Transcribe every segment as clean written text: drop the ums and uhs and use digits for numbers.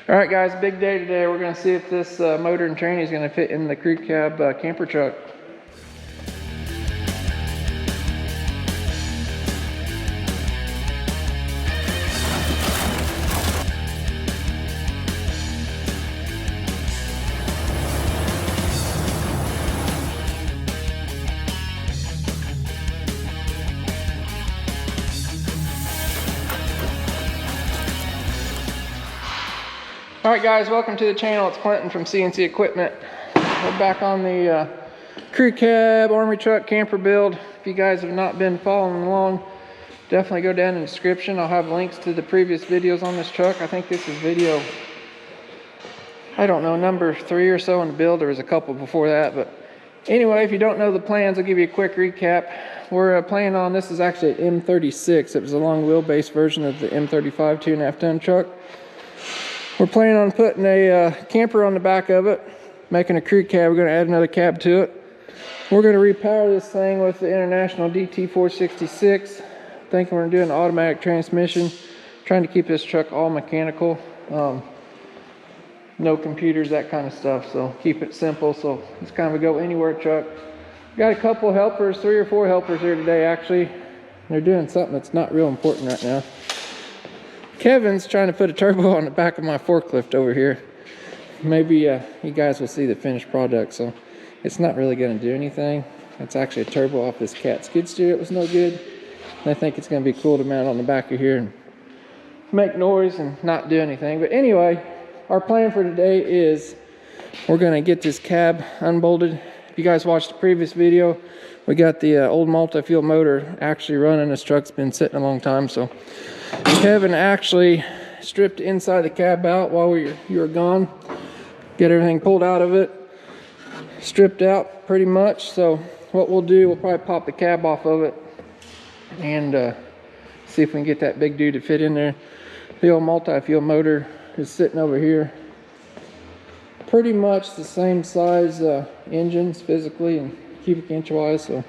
All right, guys, big day today. We're going to see if this motor and tranny is going to fit in the crew cab camper truck. Alright guys, welcome to the channel. It's Clinton from CNC Equipment. We're back on the crew cab, army truck, camper build. If you guys have not been following along, definitely go down in the description. I'll have links to the previous videos on this truck. I think this is video, I don't know, number 3 or so in the build. There was a couple before that, but anyway, if you don't know the plans, I'll give you a quick recap. We're planning on, this is actually an M36. It was a long wheelbase version of the M35 2.5 ton truck. We're planning on putting a camper on the back of it, making a crew cab. We're going to add another cab to it. We're going to repower this thing with the International DT466. Thinking we're going to do an automatic transmission. Trying to keep this truck all mechanical. No computers, that kind of stuff. So keep it simple. So it's kind of a go anywhere truck. Got a couple helpers, 3 or 4 helpers here today actually. They're doing something that's not real important right now. Kevin's trying to put a turbo on the back of my forklift over here. Maybe you guys will see the finished product. So it's not really going to do anything. It's actually a turbo off this cat skid steer. It was no good. And I think it's going to be cool to mount on the back of here and make noise and not do anything. But anyway, our plan for today is we're going to get this cab unbolted. If you guys watched the previous video, we got the old multi-fuel motor actually running. This truck's been sitting a long time, so Kevin actually stripped the inside of the cab out while you were gone. Get everything pulled out of it, stripped out pretty much. So what we'll do, we'll probably pop the cab off of it and see if we can get that big dude to fit in there. The old multi-fuel motor is sitting over here. Pretty much the same size engines physically and cubic inch wise, so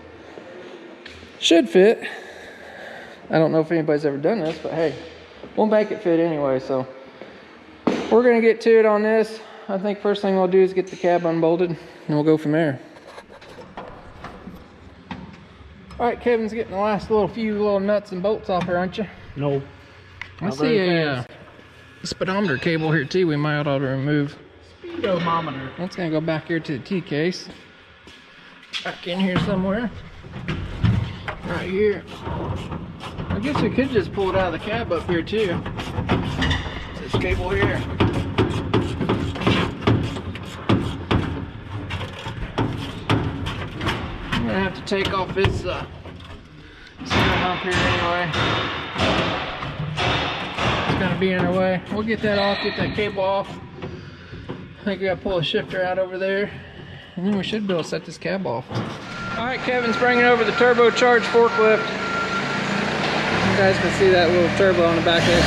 should fit. I don't know if anybody's ever done this, but hey, we'll make it fit anyway. So we're gonna get to it on this. I think first thing we'll do is get the cab unbolted and we'll go from there. All right, Kevin's getting the last few little nuts and bolts off here, aren't you? No. I see a speedometer cable here too. We might ought to remove. Speedometer. That's gonna go back here to the T case. Back in here somewhere. Right here. I guess we could just pull it out of the cab up here too. This cable here. I'm gonna have to take off this center hump here anyway. It's gonna be in our way. We'll get that off, get that cable off. I think we gotta pull a shifter out over there. And then we should be able to set this cab off. All right, Kevin's bringing over the turbocharged forklift. You guys can see that little turbo on the back there.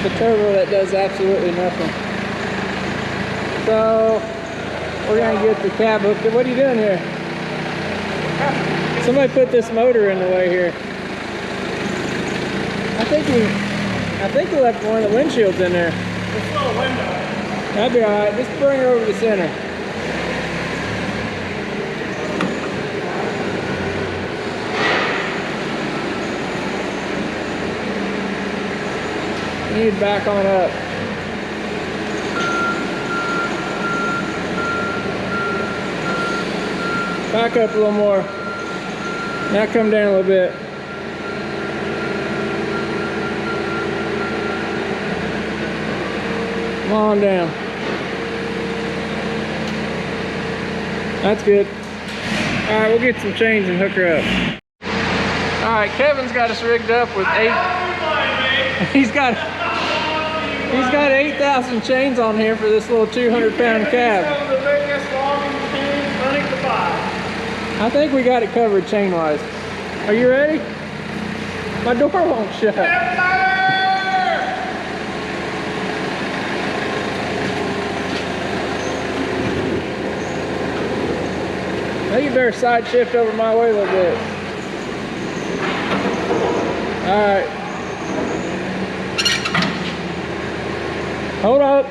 The turbo that does absolutely nothing. So we're gonna get the cab hooked. What are you doing here? Somebody put this motor in the way here. I think we left one of the windshields in there. There's still a window. That'd be all right. Just bring her over to the center. You need to back on up. Back up a little more. Now come down a little bit. Come on down. That's good. All right, we'll get some chains and hook her up. All right, Kevin's got us rigged up with 8. He's got 8,000 chains on here for this little 200-pound cab. I think we got it covered chain-wise. Are you ready? My door won't shut. Now you better side shift over my way a little bit. All right. Hold up.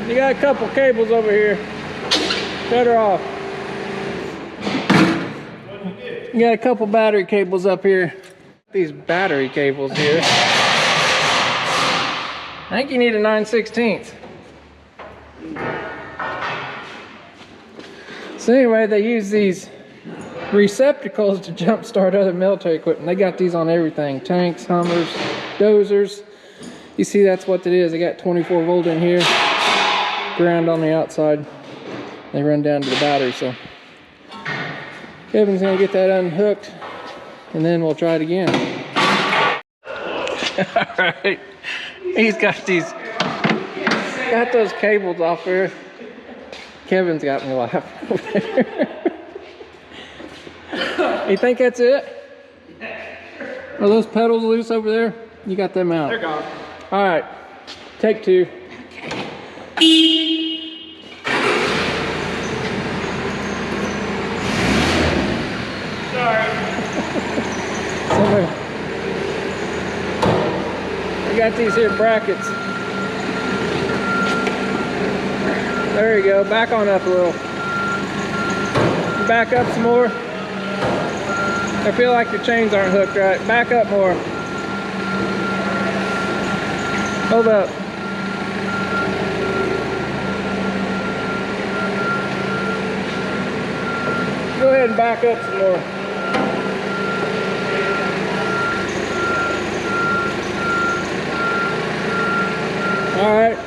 You got a couple cables over here. Shut her off. You got a couple battery cables up here. These battery cables here. I think you need a 9/16. So anyway, they use these receptacles to jump start other military equipment. They got these on everything. Tanks, Hummers, dozers. You see that's what it is. They got 24 volt in here. Ground on the outside. They run down to the battery. So Kevin's gonna get that unhooked and then we'll try it again. Alright. He's got those cables off there. Kevin's got me laughing. You think that's it? Are those pedals loose over there? You got them out. They're gone. Alright. Take two. Sorry. Somewhere. We got these here brackets. There you go. Back on up a little. Back up some more. I feel like your chains aren't hooked right. Back up more. Hold up. Go ahead and back up some more. All right.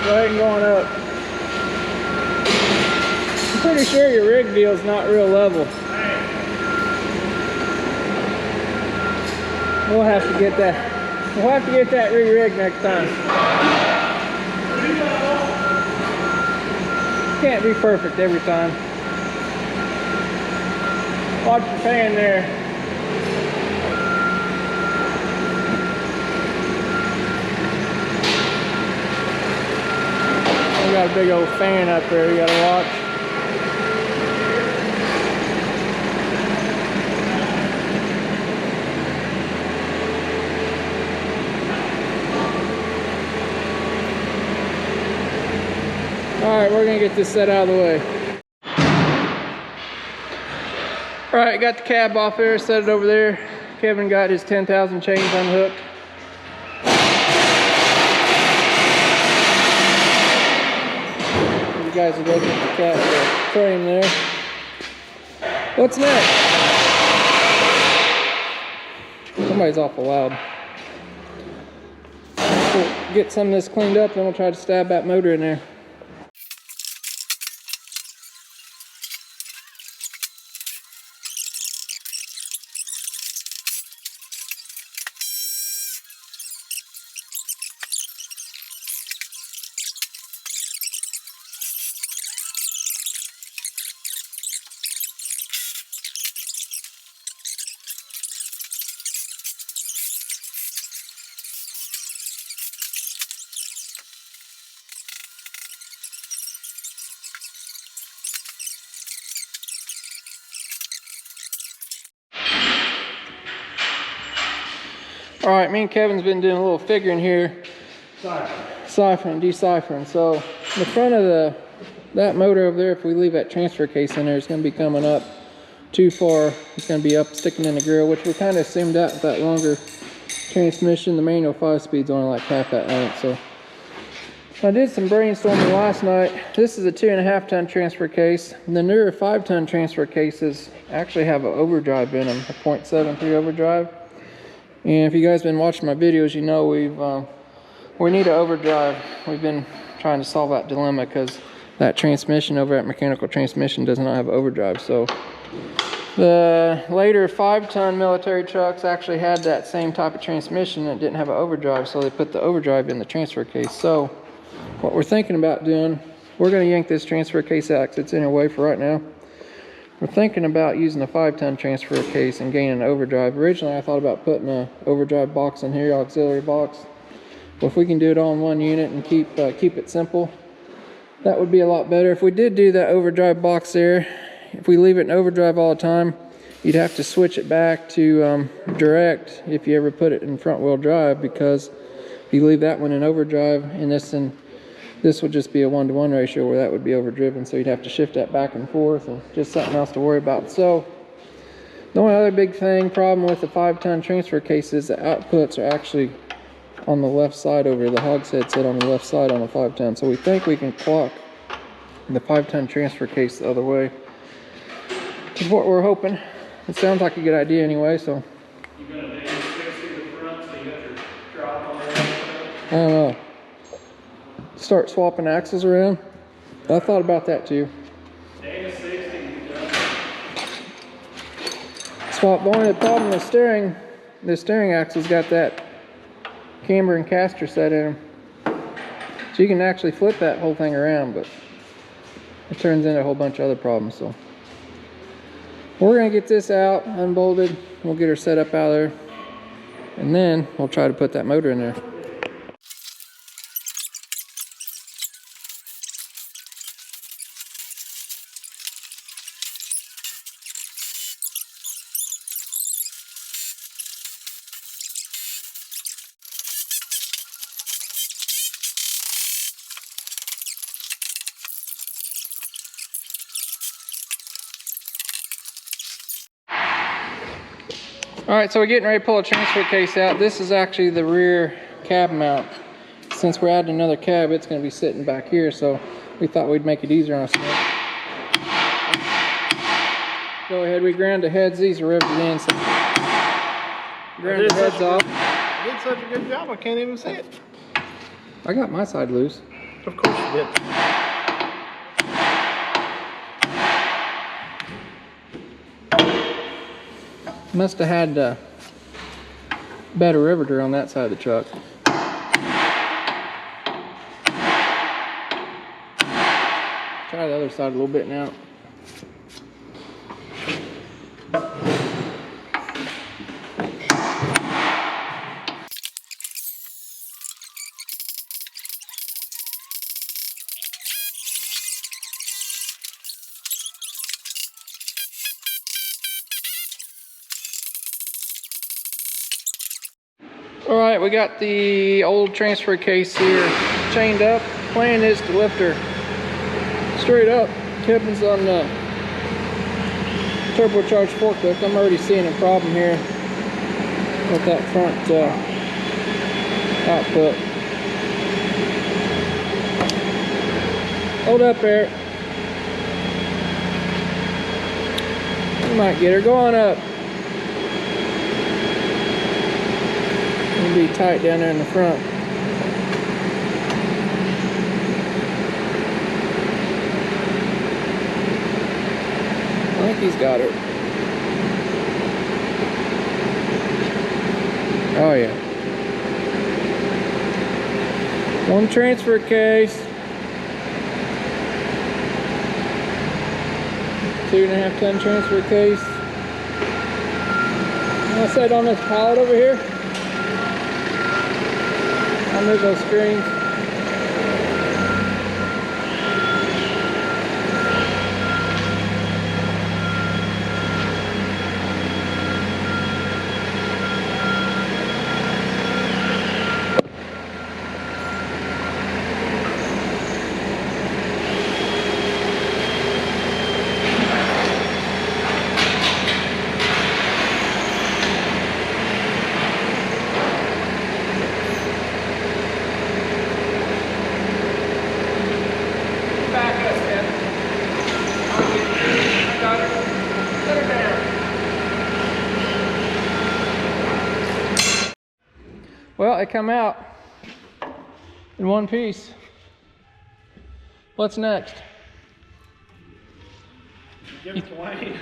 Go ahead and going up. I'm pretty sure your rig deal's not real level. We'll have to get that. We'll have to get that re-rigged next time. Can't be perfect every time. Watch your fan there. We got a big old fan up there you gotta watch. Alright, we're gonna get this set out of the way. Alright, got the cab off there, set it over there. Kevin got his 10,000 chains unhooked. You guys will go get the cat frame there. What's next? Somebody's awful loud. We'll get some of this cleaned up, then we'll try to stab that motor in there. All right, me and Kevin's been doing a little figuring here. Deciphering. So the front of that motor over there, if we leave that transfer case in there, it's gonna be coming up too far. It's gonna be up sticking in the grill, which we kind of assumed that with that longer transmission. The manual 5-speed's only like half that length. So I did some brainstorming last night. This is a 2.5 ton transfer case. The newer 5-ton transfer cases actually have an overdrive in them, a 0.73 overdrive. And if you guys been watching my videos, you know we need an overdrive. We've been trying to solve that dilemma because that transmission over at Mechanical Transmission does not have overdrive. So the later 5-ton military trucks actually had that same type of transmission and it didn't have an overdrive, so they put the overdrive in the transfer case. So what we're thinking about doing, we're going to yank this transfer case out because it's in our way for right now. We're thinking about using a 5-ton transfer case and gaining an overdrive. Originally I thought about putting an overdrive box in here, auxiliary box. But if we can do it all in one unit and keep it simple, That would be a lot better. If we did do that overdrive box there, if we leave it in overdrive all the time, you'd have to switch it back to direct if you ever put it in front wheel drive, because if you leave that one in overdrive and this would just be a 1-to-1 ratio where that would be overdriven, so you'd have to shift that back and forth, and just something else to worry about. So the only other big problem with the 5-ton transfer case is the outputs are actually on the left side over the hogshead set on the left side on a 5-ton. So we think we can clock the 5-ton transfer case the other way. That's what we're hoping. It sounds like a good idea anyway, so. You gonna do 60 the front so you got your drop on there? I don't know. Start swapping axles around. I thought about that too. Dana 60, you done. Swap. The only problem with the steering axle's got that camber and caster set in them. So you can actually flip that whole thing around, but it turns into a whole bunch of other problems. So we're gonna get this out, unbolted. We'll get her set up out of there, and then we'll try to put that motor in there. All right, so we're getting ready to pull a transfer case out. This is actually the rear cab mount. Since we're adding another cab, it's going to be sitting back here, so we thought we'd make it easier on us. Go ahead, we ground the heads. These are riveted in, so ground the heads off. You did such a good job, I can't even see it. I got my side loose. Of course you did. Must have had better riveter on that side of the truck. Try the other side a little bit now. All right, we got the old transfer case here chained up. Plan is to lift her straight up. Kevin's on the turbocharged forklift. I'm already seeing a problem here with that front output. Hold up there. You might get her going up. It'll be tight down there in the front. I think he's got her. Oh yeah. One transfer case. 2.5 ton transfer case. I'll set on this pallet over here. I'll move those screens. Well, it come out in one piece. What's next? Give it to Wayne.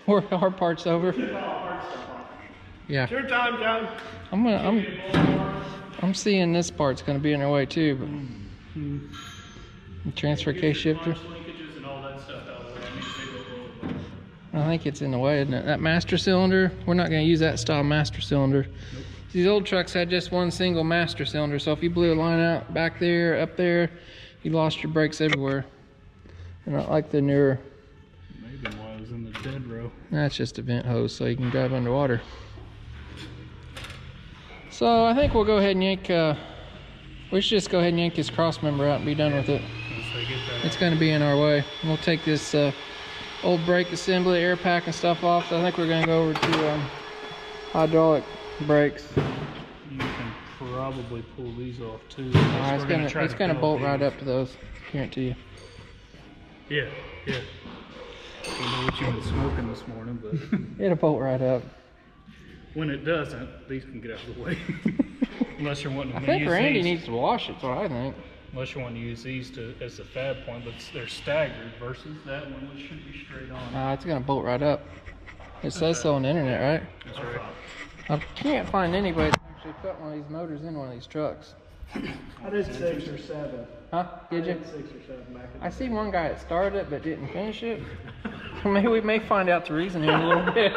Our part's over. Yeah. It's your time, John. I'm seeing this part's gonna be in our way too, but the transfer case shifter. I think it's in the way, isn't it? That master cylinder, we're not gonna use that style master cylinder. Nope. These old trucks had just one single master cylinder, so if you blew a line out back there, up there, You lost your brakes everywhere. And not like the newer. Maybe while I was in the dead row. That's just a vent hose so you can drive underwater. So I think we'll go ahead and yank, we should just go ahead and yank this cross member out and be done with it. It's going to be in our way. We'll take this old brake assembly, air pack and stuff off. So I think we're going to go over to hydraulic brakes. You can probably pull these off too. It's gonna bolt right up to those, guarantee you. Yeah, yeah. I don't know what you've been smoking this morning, but It'll bolt right up. when it doesn't, these can get out of the way. Unless you're wanting to use I think Randy these. needs to wash it, that's what I think. Unless you want to use these as a fab point, but they're staggered versus that one, which should be straight on. It's gonna bolt right up. It says so on the internet, right? That's right. I can't find anybody that actually put one of these motors in one of these trucks. I did 6 or 7. Huh? Did you? 6 or 7 back in I see one guy that started it but didn't finish it. So maybe we may find out the reason here in a little bit.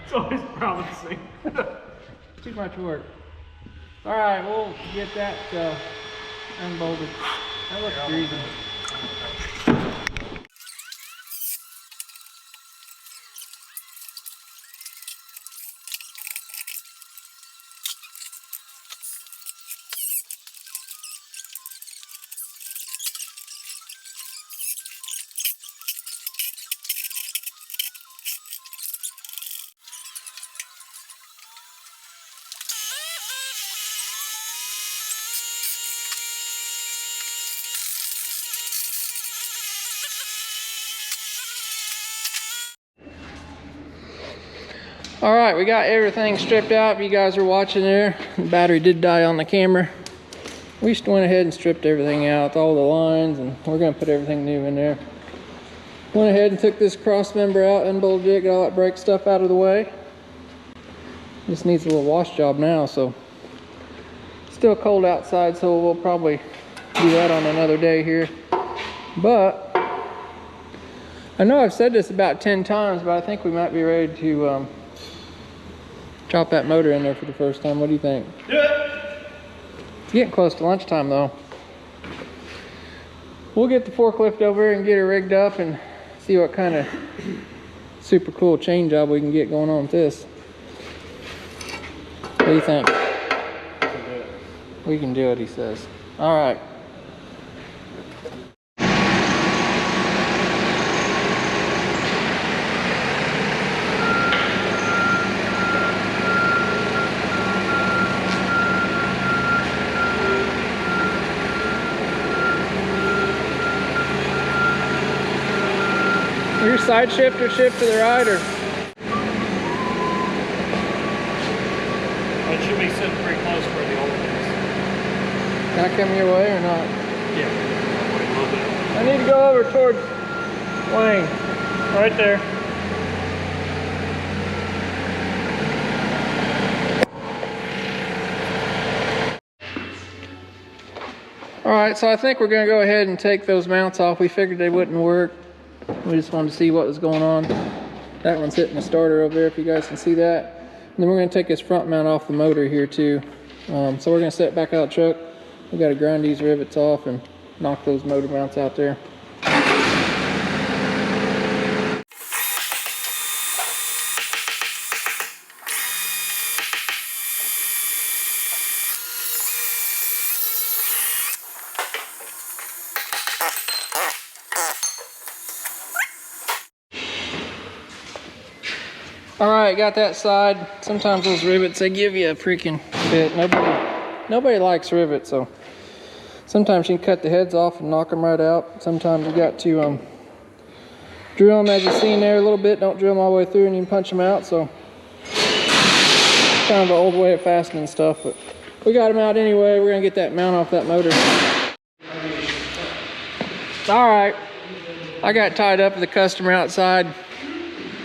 It's always promising. Too much work. All right, we'll get that unbolted. That looks greasy. All right, we got everything stripped out. If you guys are watching there, the battery did die on the camera. We just went ahead and stripped everything out, all the lines, and we're gonna put everything new in there. Went ahead and took this cross member out, unbolted it, got all that brake stuff out of the way. Just needs a little wash job now, so. Still cold outside, so we'll probably do that on another day here. But, I know I've said this about 10 times, but I think we might be ready to drop that motor in there for the first time. What do you think? Do it! It's getting close to lunchtime though. We'll get the forklift over and get it rigged up and see what kind of super cool chain job we can get going on with this. What do you think? We can do it, he says. All right. Your side shift or shift to the right, or? It should be sitting pretty close where the old one is. Not coming your way or not? Yeah, wait a little bit. I need to go over towards Wayne. Right there. All right, so I think we're gonna go ahead and take those mounts off. We figured they wouldn't work. We just wanted to see what was going on. That one's hitting the starter over there, if you guys can see that. And then we're gonna take this front mount off the motor here too. So we're gonna set it back out of the truck. We gotta grind these rivets off and knock those motor mounts out there. All right, got that side. Sometimes those rivets, they give you a freaking fit. Nobody likes rivets, so sometimes you can cut the heads off and knock them right out. Sometimes you got to drill them, as you see in there, a little bit. Don't drill them all the way through and you can punch them out. So kind of an old way of fastening stuff, but we got them out anyway. We're gonna get that mount off that motor. All right, I got tied up with the customer outside.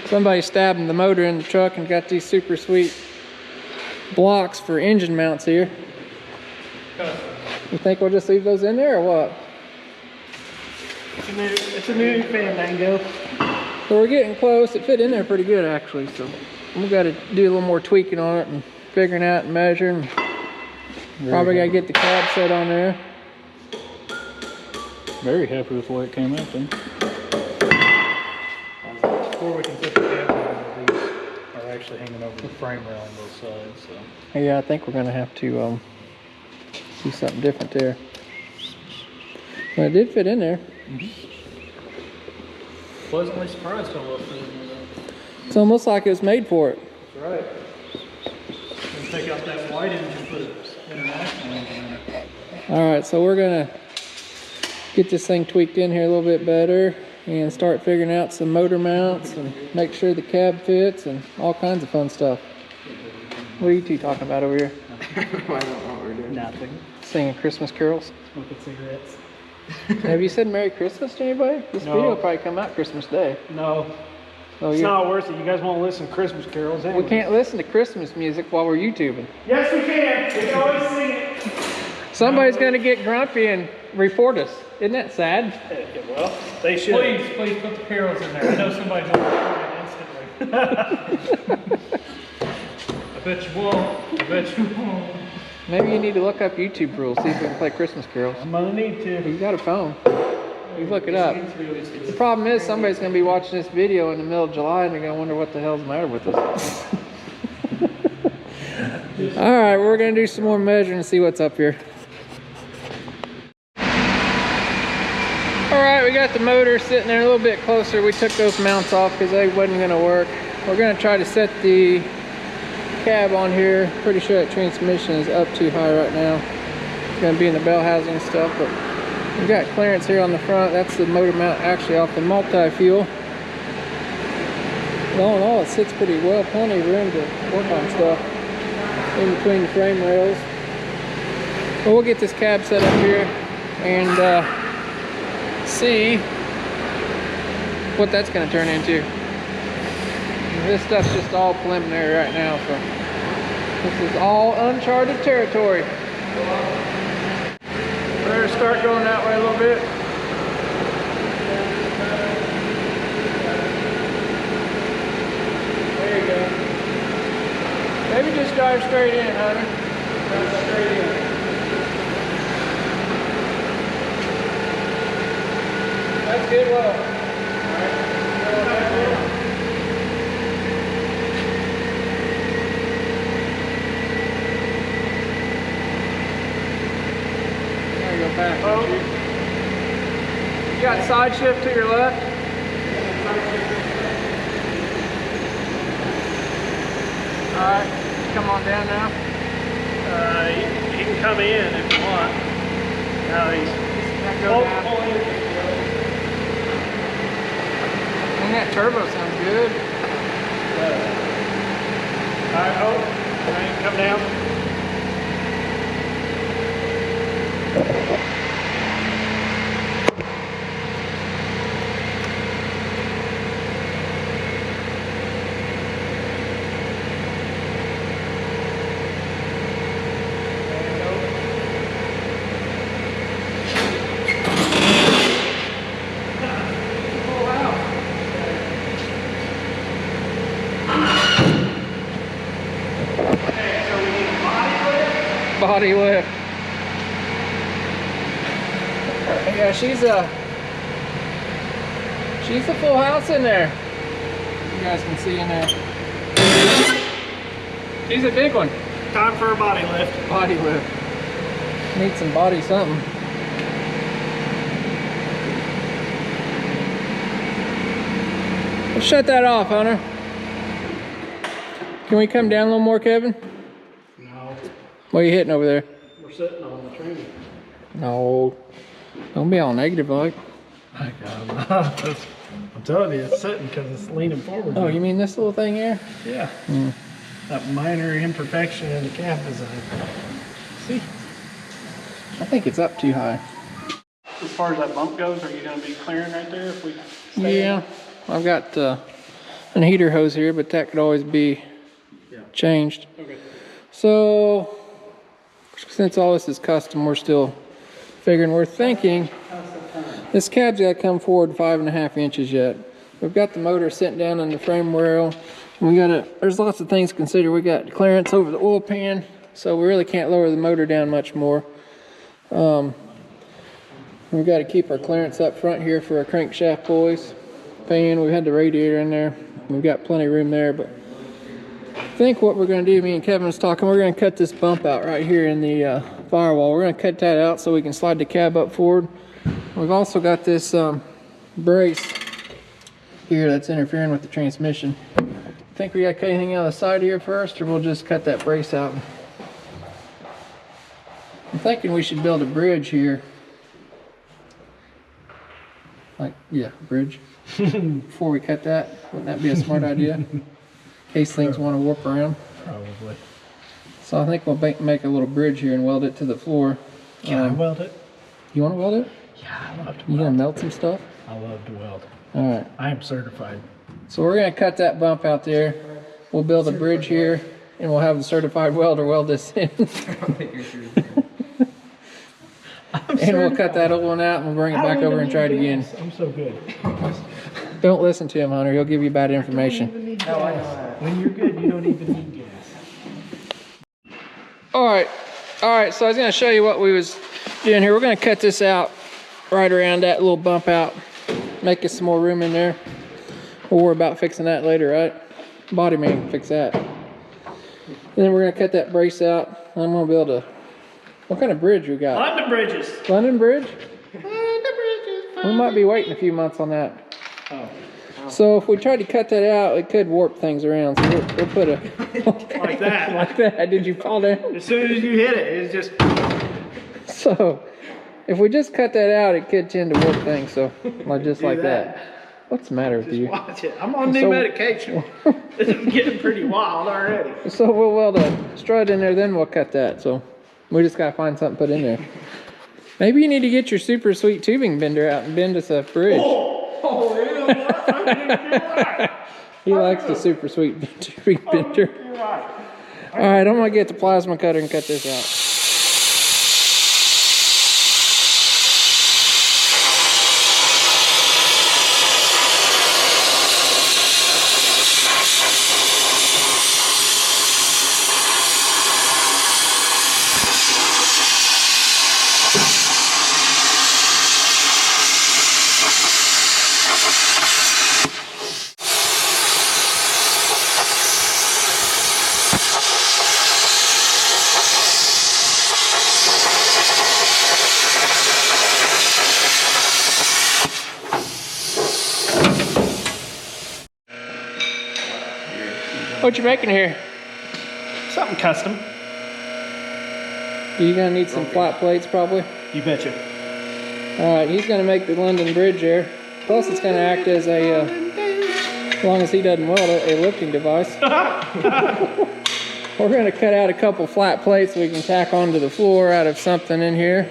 Somebody stabbing the motor in the truck and got these super sweet blocks for engine mounts here. You think we'll just leave those in there or what? It's a new Fandango. So we're getting close. It fit in there pretty good actually. So we got to do a little more tweaking on it and figuring out and measuring. Probably got to get the cab set on there. Very happy with the way it came out then. Before we can put the cab on, these are actually hanging over the frame rail on both sides. So. Yeah, I think we're gonna have to do something different there. Well, it did fit in there. Pleasantly surprised how well it fit in there. It's almost like it was made for it. That's right. And take out that white engine and put an international engine in it. All right, so we're gonna get this thing tweaked in here a little bit better and start figuring out some motor mounts and make sure the cab fits and all kinds of fun stuff. What are you two talking about over here? I don't know what we're doing. Nothing. Singing Christmas carols? Smoking cigarettes. Have you said Merry Christmas to anybody? This No. video will probably come out Christmas Day. No. So It's not worth it. You guys won't listen to Christmas carols anyway. we can't listen to Christmas music while we're YouTubing. Yes, we can. We can always sing it. Somebody's gonna get grumpy and report us. Isn't that sad? Yeah, well, they should. Please put the carols in there. I know somebody's going to report it instantly. I bet you won't. I bet you won't. Maybe you need to look up YouTube rules, see if we can play Christmas carols. I'm gonna need to. You got a phone. You look it up. The problem is somebody's gonna be watching this video in the middle of July and they're gonna wonder what the hell's the matter with us. All right, we're gonna do some more measuring and see what's up here. All right, we got the motor sitting there a little bit closer. We took those mounts off because they wasn't gonna work. We're gonna try to set the cab on here. Pretty sure that transmission is up too high right now. It's gonna be in the bell housing and stuff, but we've got clearance here on the front. That's the motor mount actually off the multi-fuel. All in all, it sits pretty well. Plenty of room to work on stuff in between the frame rails. But we'll get this cab set up here and see what that's going to turn into. This stuff's just all preliminary right now, so this is all uncharted territory. Better start going that way a little bit. There you go. Maybe just drive straight in, honey. Drive straight in. That's good well. There you go back. Oh. You got side shift to your left? Alright, come on down now. He can come in if you want. Now he's Go down. And that turbo sounds good. Alright, alright, come down. Body lift. Yeah, she's a full house in there. You guys can see in there. She's a big one. Time for a body lift. Body lift. Need some body something. Let's shut that off, Hunter. Can we come down a little more, Kevin? No, What are you hitting over there? we're sitting on the train. No. Don't be all negative, like. My God, I'm telling you, it's sitting because it's leaning forward. Oh, you mean this little thing here? Yeah. That minor imperfection in the cab design. See? I think it's up too high. As far as that bump goes, are you going to be clearing right there if we stay Yeah. I've got an heater hose here, but that could always be changed. Okay. So, since all this is custom, we're still figuring, we're thinking this cab's got to come forward 5.5 inches yet. We've got the motor sitting down on the frame rail. There's lots of things to consider. We got clearance over the oil pan, so we really can't lower the motor down much more. We've got to keep our clearance up front here for our crankshaft boys. Fan, we had the radiator in there. We've got plenty of room there, but I think what we're going to do, me and Kevin was talking, we're going to cut this bump out right here in the firewall. We're going to cut that out so we can slide the cab up forward. We've also got this brace here that's interfering with the transmission. Think we got to cut anything out of the side here first, or we'll just cut that brace out? I'm thinking we should build a bridge here. Like, yeah, bridge. Before we cut that, wouldn't that be a smart idea? In case things want to warp around. Probably. So I think we'll make a little bridge here and weld it to the floor. Can I weld it? You want to weld it? Yeah, I love to You weld. gonna melt some stuff? I love to weld. All right. I am certified. So we're gonna cut that bump out there. We'll build a bridge here, and we'll have the certified welder weld this in. And we'll cut that old one out, and we'll bring it back over and try it again. I'm so good. Don't listen to him, Hunter. He'll give you bad information. No, I know that. When you're good, you don't even need gas. All right. So I was gonna show you what we was doing here. We're gonna cut this out right around that little bump out, make us some more room in there. We'll worry about fixing that later, right? Body man can fix that. And then we're gonna cut that brace out. I'm gonna build a, what kind of bridge we got? London bridges. London Bridge? We might be waiting a few months on that. Oh. So if we tried to cut that out, it could warp things around. So we'll put a Like that. like that. Did you fall down? As soon as you hit it, it's just. So if we just cut that out, it could tend to warp things. So like just like that. What's the matter with you? Watch it. I'm on new medication. This is getting pretty wild already. So we'll weld a strut in there, then we'll cut that. So we just gotta find something to put in there. Maybe you need to get your super sweet tubing bender out and bend us a bridge. Oh, yeah. He likes the super sweet tubing bender. You're right. All right, I'm gonna get the plasma cutter and cut this out. What you making here? Something custom. You gonna need some flat plates probably? You betcha. Alright, he's gonna make the London Bridge there. Plus it's gonna act as a, as long as he doesn't weld it, a lifting device. We're gonna cut out a couple flat plates we can tack onto the floor out of something in here.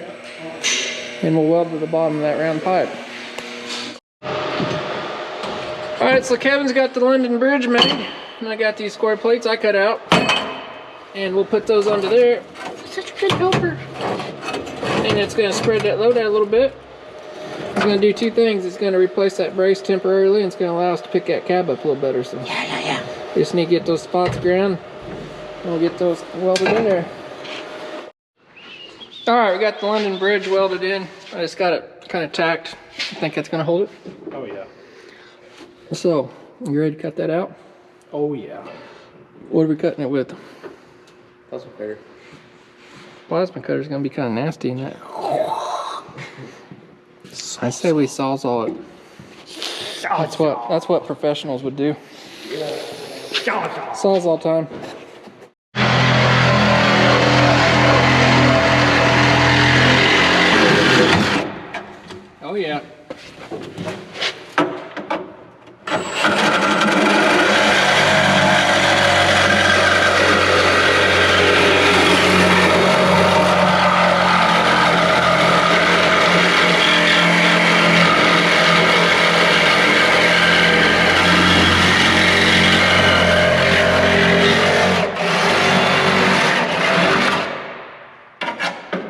And we'll weld to the bottom of that round pipe. Alright, so Kevin's got the London Bridge made. And I got these square plates I cut out. And we'll put those onto there. Such a good helper. And it's going to spread that load out a little bit. It's going to do two things. It's going to replace that brace temporarily, and it's going to allow us to pick that cab up a little better. So yeah. We just need to get those spots ground, and we'll get those welded in there. All right, we got the London Bridge welded in. I just got it kind of tacked. I think that's going to hold it. Oh, yeah. So, you ready to cut that out? Oh, yeah. What are we cutting it with? Plasma cutter. Plasma cutter's gonna be kind of nasty in that. I say we sawzall it. That's what professionals would do. Sawzall time. Oh yeah.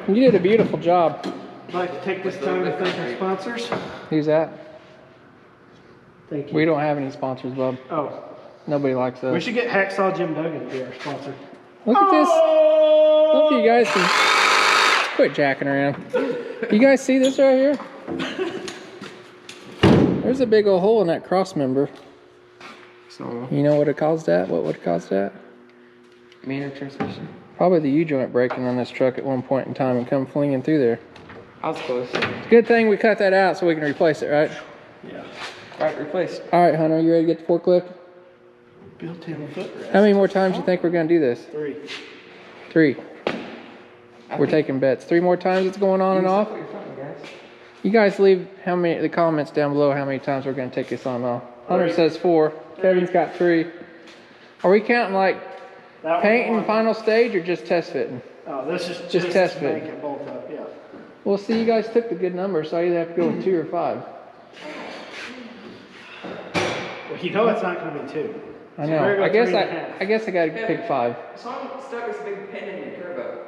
You did a beautiful job. I'd like to take this time to thank our sponsors. Who's that? Thank you. We don't have any sponsors, bub. Oh, Nobody likes us. we should get Hacksaw Jim Duggan to be our sponsor. Look at this. Look, you guys can. Quit jacking around. You guys see this right here? There's a big old hole in that cross member. So, You know what it caused that? What would cause that? manual transmission. Probably the U-joint breaking on this truck at one point in time and come flinging through there. I was close. Good thing we cut that out so we can replace it, right? Yeah. Right, replaced. All right, Hunter, you ready to get the forklift? Built-in footrest. How many more times do you think we're gonna do this? 3. 3. We're taking bets. 3 more times it's going on and off? You guys leave the comments down below how many times we're gonna take this on and off. Hunter says 4. Kevin's got 3. Are we counting like That painting one. final stage or just test fitting? Oh, this is Just test to fit. make it bolt up, yeah. Well, see, you guys took the good number, so I either have to go with 2 or 5. Well, you know it's not gonna be 2. I So know. we're gonna I guess go 3.5. I guess I gotta pick 5. Someone stuck this big pin in your turbo.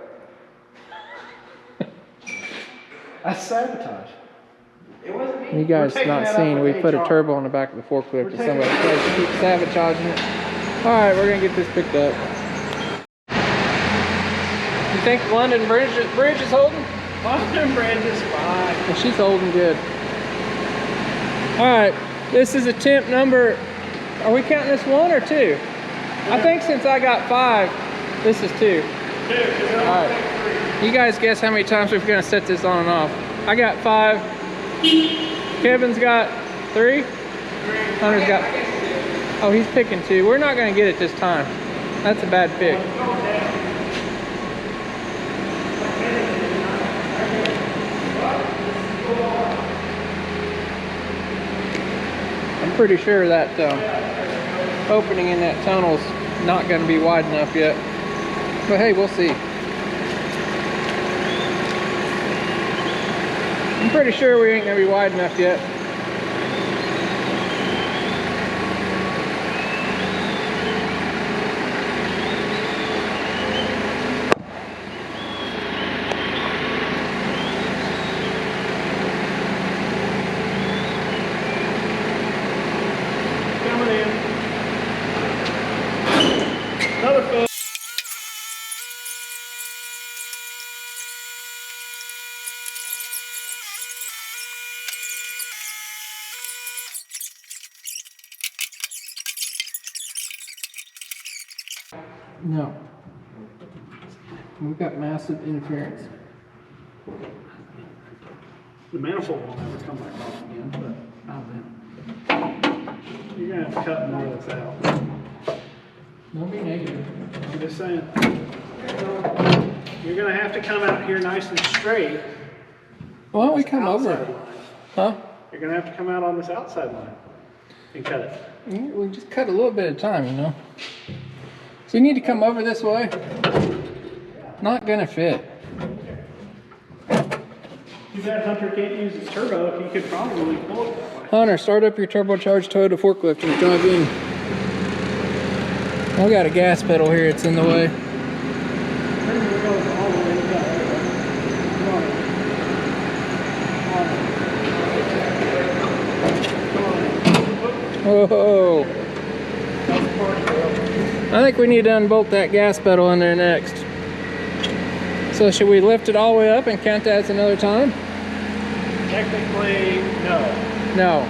That's sabotage. It wasn't me. You guys taking not that up seen, we with put a HR. turbo on the back of the forklift and taking somebody it tries to keep sabotaging it. All right, we're gonna get this picked up. You think London Bridge is holding? London Bridge is fine. Well, she's holding good. All right, this is attempt number, are we counting this 1 or 2? I think since I got 5, this is 2. 2, because All right, you guys guess how many times we're gonna set this on and off. I got 5. Kevin's got 3. Hunter's got, oh, he's picking 2. We're not gonna get it this time. That's a bad pick. I'm pretty sure that opening in that tunnel's not gonna be wide enough yet. But hey, we'll see. I'm pretty sure we ain't gonna be wide enough yet. coming in. Another foot. No. We've got massive interference. The manifold won't ever come back off again, but I'll then. You're gonna have to cut more of this out. Don't be negative. I'm just saying. You're gonna have to come out here nice and straight. Why don't we come over? Outside line. Huh? You're gonna have to come out on this outside line and cut it. We just cut a little bit at a time, you know. So you need to come over this way. Not gonna fit. Too bad Hunter can't use his turbo. He could probably pull it that way. Hunter, start up your turbocharged Toyota forklift and drive in. I got a gas pedal here, it's in the way. Turbo goes all the way down. Come on. Come on. Whoa. That's the part, bro. I think we need to unbolt that gas pedal in there next. So should we lift it all the way up and count that as another time? Technically, no. No.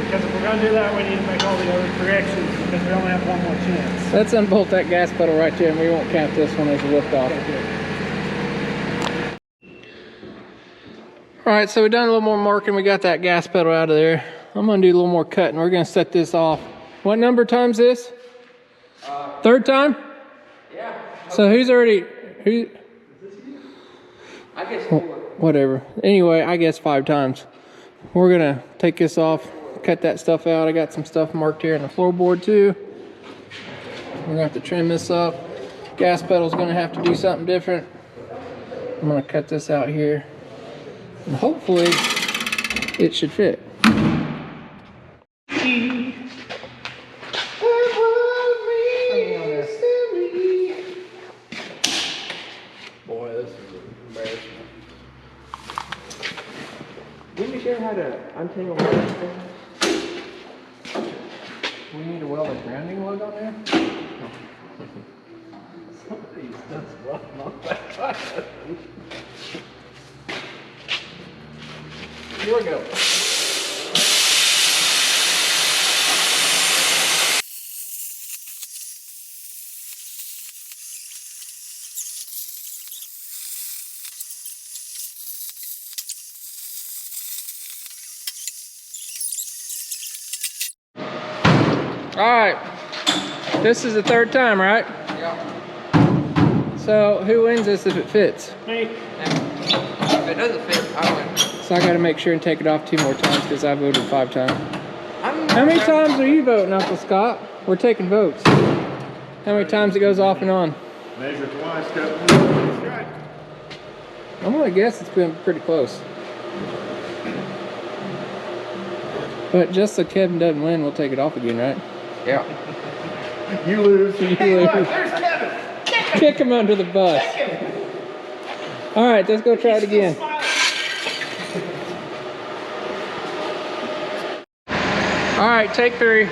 Because if we're going to do that, we need to make all the other corrections because we only have one more chance. Let's unbolt that gas pedal right there and we won't count this one as a lift off. Alright, so we've done a little more marking. We got that gas pedal out of there. I'm going to do a little more cutting. We're going to set this off. What number time's this? 3rd time? Yeah. So who? I guess 4. Whatever. Anyway, I guess 5 times. We're gonna take this off, cut that stuff out. I got some stuff marked here in the floorboard too. We're gonna have to trim this up. Gas pedal's gonna have to do something different. I'm gonna cut this out here. And hopefully it should fit. Boy, this is embarrassing. Didn't you share how to untangle this thing? We need to weld a grounding lug on there? Some of these stuff's rough, not that. Here we go. All right, this is the third time, right? Yeah. So who wins this if it fits? Me. If it doesn't fit, I win. So I gotta make sure and take it off 2 more times because I voted 5 times. How many times are you voting, Uncle Scott? We're taking votes. How many times it goes off and on? Measure twice, cut once. That's right. I'm gonna guess it's been pretty close. But just so Kevin doesn't win, we'll take it off again, right? Yeah. You lose. You Hey, lose. look, there's Kevin. Kick him under the bus. All right, let's go try it again. All right, take 3.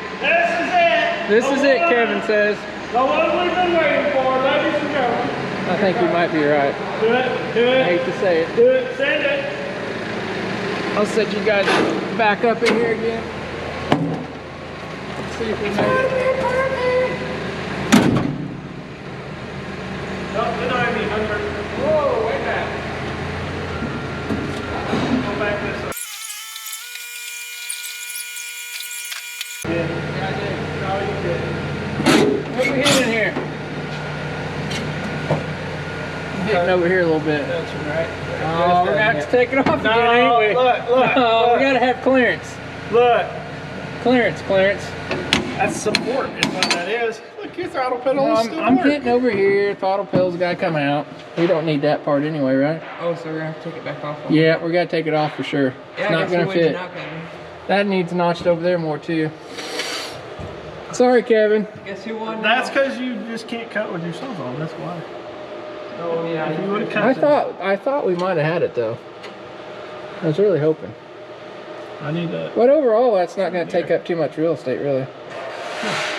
This is it, Kevin says. The one we've been waiting for, ladies and gentlemen. I think you might be right. Do it, do I it, hate to say it. do it, send it. I'll set you guys back up in here again. Let's see if we made it. Don't deny me, Hunter. Whoa, way back. Go back this way. Yeah, I did. No, you didn't. What are we hitting here? Hitting over here a little bit. That's right. Oh, we're gonna have to take it off again, ain't we? Look, look, No, look. we gotta have clearance. Look, Clearance, clearance. that's support is what that is. Look, your throttle pedal No, is still I'm working. hitting over here. Throttle pedal's gotta come out. We don't need that part anyway, right? Oh, so we're gonna have to take it back off. Yeah, we gotta take it off for sure. Yeah, It's not gonna fit. That needs notched over there more too. Sorry, Kevin. Guess who won? That's because you just can't cut with your cell on. That's why. Oh yeah. If you would have cut I thought we might have had it though. I was really hoping. I need to. But overall, that's not going to take up too much real estate, really.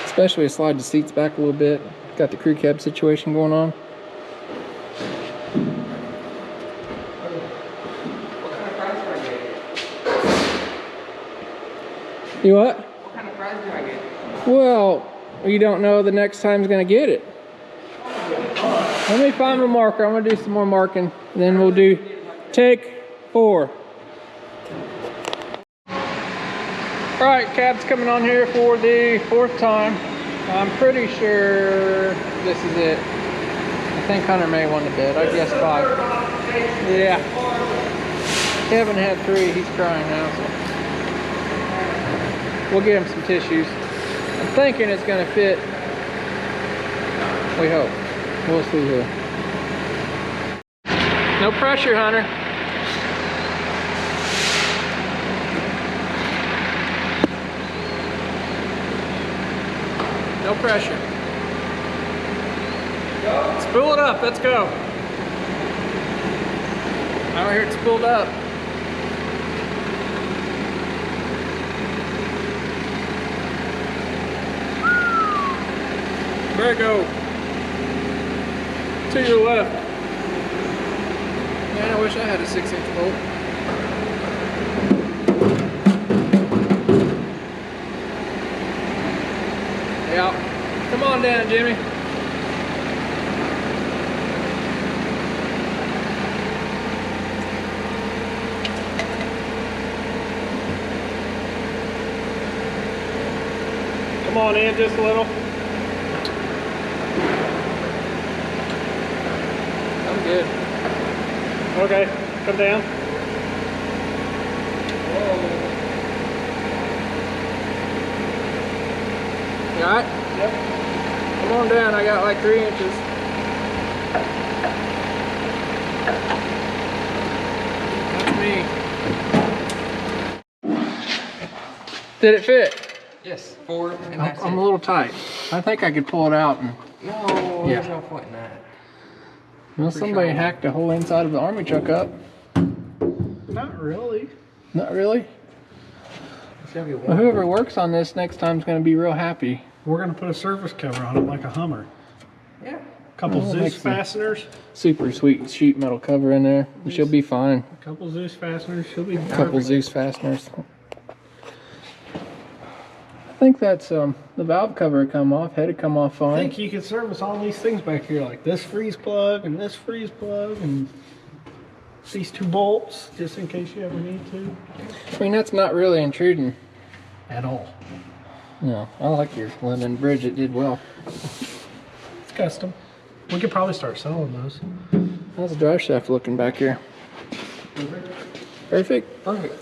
Especially slide the seats back a little bit. Got the crew cab situation going on. What kind of prize do I get? You what? What kind of prize do I get? Well, you don't know the next time's going to get it. Let me find a marker. I'm going to do some more marking. Then we'll do take 4. All right, cab's coming on here for the 4th time. I'm pretty sure this is it. I think Hunter may want to bid. I guess 5. Yeah. Kevin had 3. He's crying now. So we'll get him some tissues. I'm thinking it's going to fit. We hope. We'll see here. No pressure, Hunter. No pressure. Spool it up. Let's go. Out here, it's spooled up. There we go. To your left. Man, I wish I had a 6-inch bolt. Yeah. Come on down, Jimmy. Come on in just a little. I'm good. Okay, come down. You all right? Yep. Come on down. I got like 3 inches. That's me. Did it fit? Yes, 4, and that's I'm it. a little tight. I think I could pull it out. And, No, Yeah. there's no point in that. well, somebody hacked the whole inside of the army truck up. Not really. Not really. It's gonna be Well, one. whoever works on this next time's going to be real happy. We're gonna put a surface cover on it like a Hummer. Yeah. Couple Oh, Zeus makes sense. fasteners. Super sweet sheet metal cover in there. She'll be fine. Couple Zeus fasteners. She'll be Couple perfect. Zeus fasteners. I think that's the valve cover had come off. Had it come off I fine. think you can service all these things back here, like this freeze plug and this freeze plug and these 2 bolts, just in case you ever need to. I mean, that's not really intruding. At all. No, I like your London bridge. It did well. It's custom. We could probably start selling those. How's the drive shaft looking back here? Perfect? Perfect.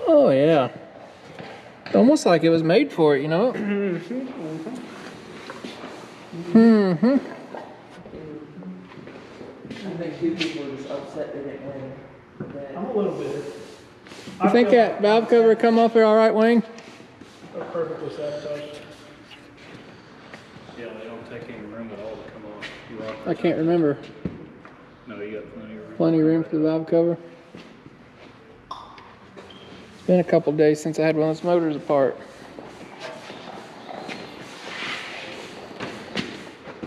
Oh, yeah. Almost like it was made for it, you know? I think 2 people were just upset they didn't win. I'm a little bit. You think that valve cover come off there all right, Wayne? Perfectly sabotaged. Yeah, they don't take any room at all to come off. You rock I can't remember. No, you got plenty of room. Plenty of room for the valve cover. It's been a couple days since I had one of those motors apart.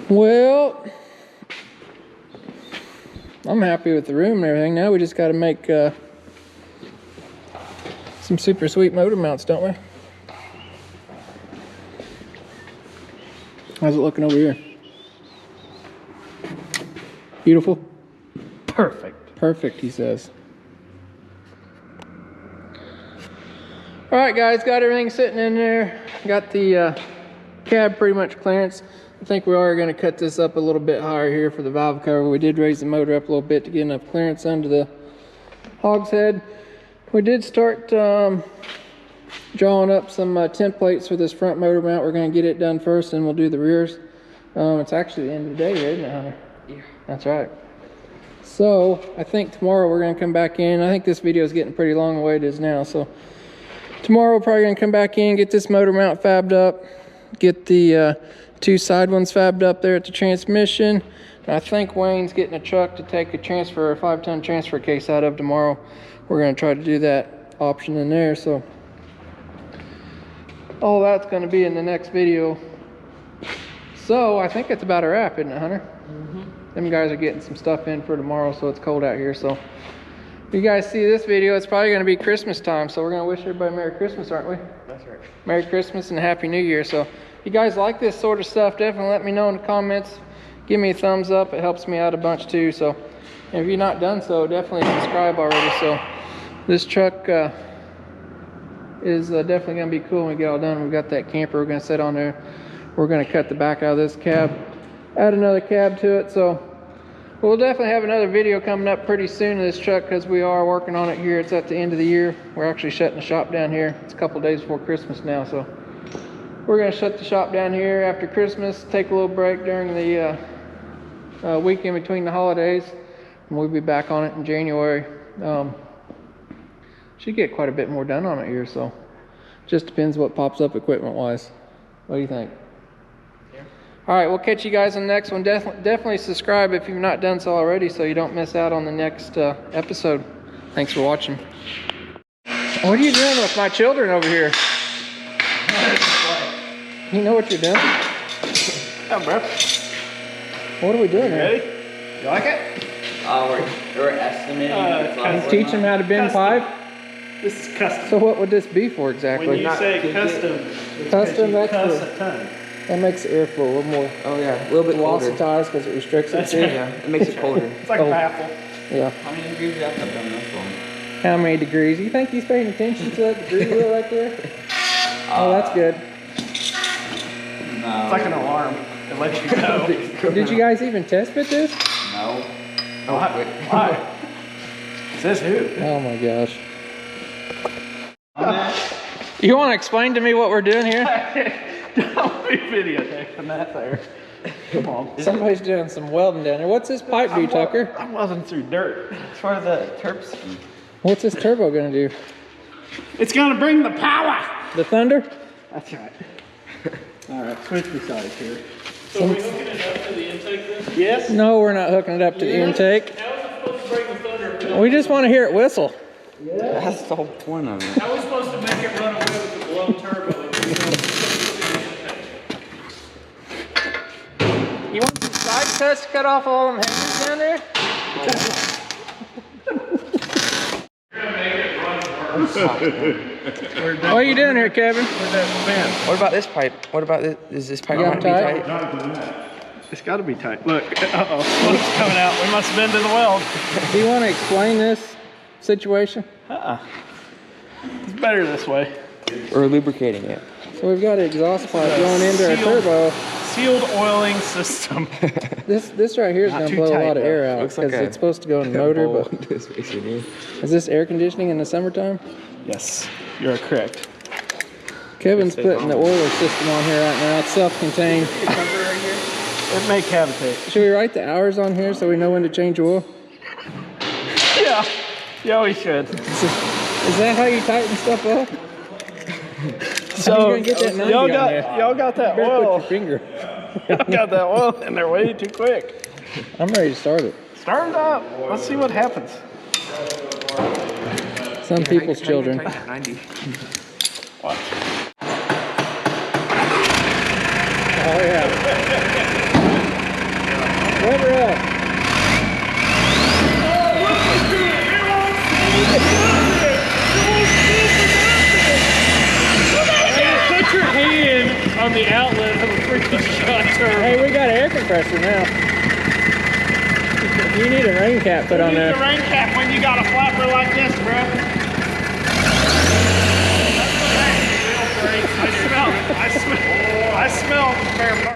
Well, I'm happy with the room and everything. Now we just got to make some super sweet motor mounts, don't we? How's it looking over here? Beautiful? Perfect. Perfect, he says. All right, guys, got everything sitting in there. Got the cab pretty much clearance. I think we are going to cut this up a little bit higher here for the valve cover. We did raise the motor up a little bit to get enough clearance under the hogshead. We did start drawing up some templates for this front motor mount. We're going to get it done first, and we'll do the rears. It's actually the end of the day, isn't it, Hunter? Yeah. That's right. So I think tomorrow we're going to come back in. I think this video is getting pretty long the way it is now. So tomorrow we're probably going to come back in, get this motor mount fabbed up, get the 2 side ones fabbed up there at the transmission. And I think Wayne's getting a truck to take a 5-ton transfer case out of tomorrow. We're going to try to do that option in there. So all that's going to be in the next video. So I think it's about a wrap, isn't it, Hunter? Them guys are getting some stuff in for tomorrow, so it's cold out here. So if you guys see this video, it's probably going to be Christmas time. So we're going to wish everybody Merry Christmas, aren't we? That's right. Merry Christmas and Happy New Year. So if you guys like this sort of stuff, definitely let me know in the comments. Give me a thumbs up. It helps me out a bunch too. So if you're not done so, definitely subscribe already. So this truck is definitely going to be cool when we get all done. We've got that camper we're going to set on there. We're going to cut the back out of this cab, add another cab to it. So we'll definitely have another video coming up pretty soon of this truck, because we are working on it here. It's at the end of the year. We're actually shutting the shop down here. It's a couple days before Christmas now, so we're going to shut the shop down here after Christmas, take a little break during the weekend between the holidays, and we'll be back on it in January. Should get quite a bit more done on it here, so just depends what pops up equipment wise. What do you think? All right, we'll catch you guys on the next one. Definitely subscribe if you've not done so already, so you don't miss out on the next episode. Thanks for watching. What are you doing with my children over here? You know what you're doing? Yeah, bro. What are we doing here? Ready? You like it? We're estimating. You teach them how to bend pipe? This is custom. So what would this be for When exactly? you say custom, it's Custom, because you that's cuss a ton. That makes the airflow a little more Oh yeah, a little bit colder. velocitized because it restricts it That's too. right. Yeah, it makes it colder. It's like Oh. a baffle. Yeah. How many degrees you have to done this one? How many degrees? You think he's paying attention to that degree wheel right there? Oh, that's good. No. It's like an alarm. It lets you know. Did you guys even test fit this? No. Why? Why? Says who? Oh my gosh. You want to explain to me what we're doing here? Don't be videotaping that there. Come on. Somebody's doing some welding down there. What's this pipe do, Tucker? I'm welding through dirt. It's for the Terp ski. What's this turbo gonna do? It's gonna bring the power. The thunder? That's right. All right, switch sides here. So are we hooking it up to the intake then? Yes. No, we're not hooking it up to the intake. How is it supposed to break the thunder if it We just want to hear it whistle. That's the whole point of it. How are we supposed to make it run away with the blown turbo if we don't hook it to the intake? You want some side process to cut off all them hangers down there? What are you doing here, Kevin? What about this pipe? What about this? Is this pipe You not got be tight? tight? It's got to be tight. Look, uh-oh, smoke's coming out. We must have been to the weld. Do you want to explain this situation? It's better this way. Or lubricating it. So we've got an exhaust pipe going into our turbo. Sealed oiling system. This right here is going to too blow a tight, lot of though. air out Looks because like a- it's supposed to go in the motor. But This basically. is this air conditioning in the summertime? Yes, you're correct. Kevin's putting the oiler system on here right now. It's self-contained. It may cavitate. Should we write the hours on here so we know when to change oil? Yeah. Yeah, we should. Is that how you tighten stuff up? So, How you gonna get that 90 on there? y'all got that Better put oil. your finger. Y'all got that oil in there way too quick. I'm ready to start it. Start it up. Let's see what happens. Some people's children. 90. Watch. Oh yeah. Rev her up. Put your hand on the outlet of a freaking shot turbo. Hey, we got an air compressor now. You need a rain cap put on You need there. the rain cap when you got a flapper like this, bro. I smell the spare part.